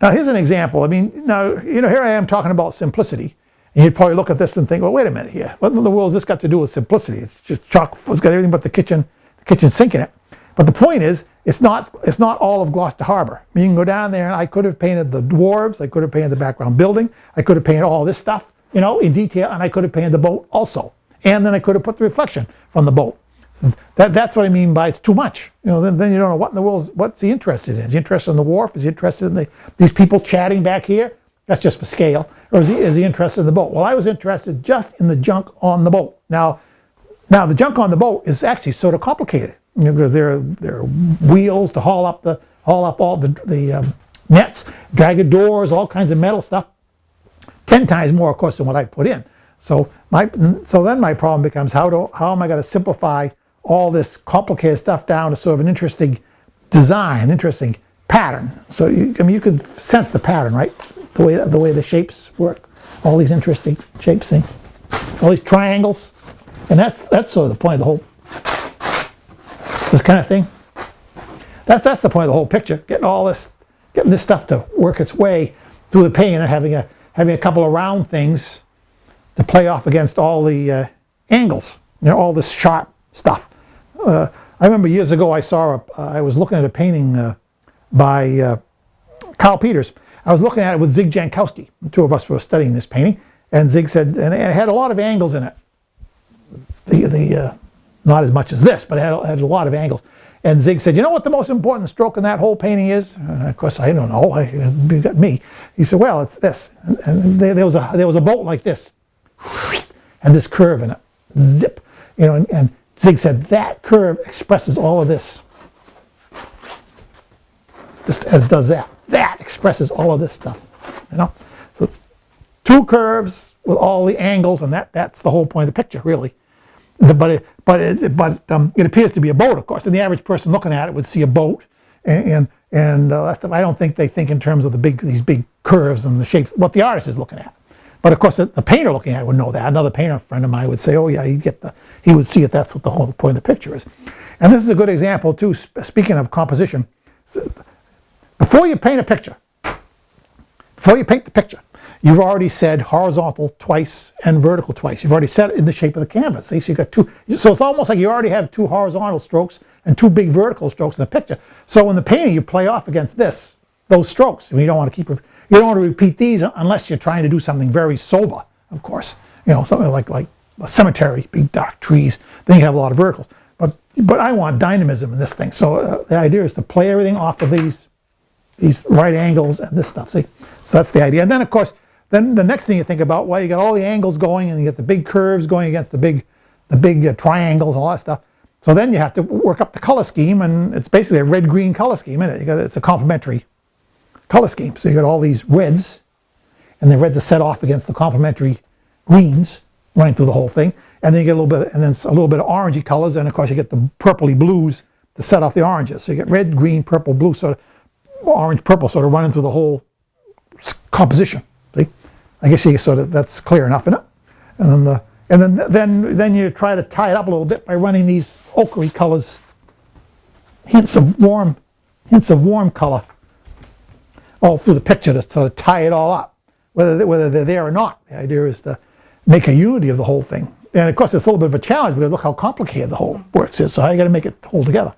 Now here's an example. I mean, now, here I am talking about simplicity. And you'd probably look at this and think, well, wait a minute here. What in the world has this got to do with simplicity? It's just chalk. It's got everything but the kitchen sink in it. But the point is, it's not all of Gloucester Harbor. I mean, you can go down there and I could have painted the dwarves. I could have painted the background building. I could have painted all this stuff, in detail. And I could have painted the boat also. And then I could have put the reflection from the boat. So that's what I mean by it's too much. Then you don't know what in the world, what's he interested in? Is he interested in the wharf? Is he interested in these people chatting back here? That's just for scale. Or is he interested in the boat? Well, I was interested just in the junk on the boat. Now the junk on the boat is actually sort of complicated, because there are wheels to haul up all the nets, dragger doors, all kinds of metal stuff. 10 times more, of course, than what I put in. So then my problem becomes how am I going to simplify all this complicated stuff down to sort of an interesting design, interesting pattern. So you could sense the pattern, right? The way the shapes work, all these interesting shapes, things, all these triangles, and that's sort of the point of the whole this kind of thing. That's the point of the whole picture. Getting this stuff to work its way through the painting, and having a couple of round things to play off against all the angles, all this sharp stuff. I remember years ago I was looking at a painting by Carl Peters. I was looking at it with Zig Jankowski. The two of us were studying this painting, and Zig said, and it had a lot of angles in it. Not as much as this, but it had a lot of angles. And Zig said, you know what the most important stroke in that whole painting is? And of course, I don't know. You got me. He said, well, it's this. And there was a boat like this, and this curve in it, zip. And Zig said that curve expresses all of this, just as does that. That expresses all of this stuff, So two curves with all the angles, and that's the whole point of the picture, really. But it appears to be a boat, of course, and the average person looking at it would see a boat, and that stuff. I don't think they think in terms of these big curves and the shapes. What the artist is looking at, but of course the painter looking at it would know that. Another painter friend of mine would say, oh yeah, he would see it. That's what the whole point of the picture is. And this is a good example too. Speaking of composition. Before you paint a picture, before you paint the picture, you've already said horizontal twice and vertical twice. You've already set it in the shape of the canvas. See? So you got two. So it's almost like you already have two horizontal strokes and two big vertical strokes in the picture. So in the painting, you play off against those strokes. I mean, you don't want to repeat these unless you're trying to do something very sober, of course. Something like a cemetery, big dark trees. Then you have a lot of verticals. But I want dynamism in this thing. So the idea is to play everything off of these right angles and this stuff, see? So that's the idea. And then, of course, then the next thing you think about, well, you got all the angles going, and you get the big curves going against the big triangles and all that stuff. So then you have to work up the color scheme, and it's basically a red-green color scheme, isn't it? It's a complementary color scheme. So you got all these reds, and the reds are set off against the complementary greens running through the whole thing. And then you get a little bit of orangey colors, and of course you get the purpley blues to set off the oranges. So you get red, green, purple, blue, sort of orange, purple, sort of running through the whole composition. See, I guess that's clear enough, isn't it? And then you try to tie it up a little bit by running these ochre colors, hints of warm color, all through the picture to sort of tie it all up, whether they're there or not. The idea is to make a unity of the whole thing. And of course, it's a little bit of a challenge because look how complicated the whole works is. So how you got to make it hold together.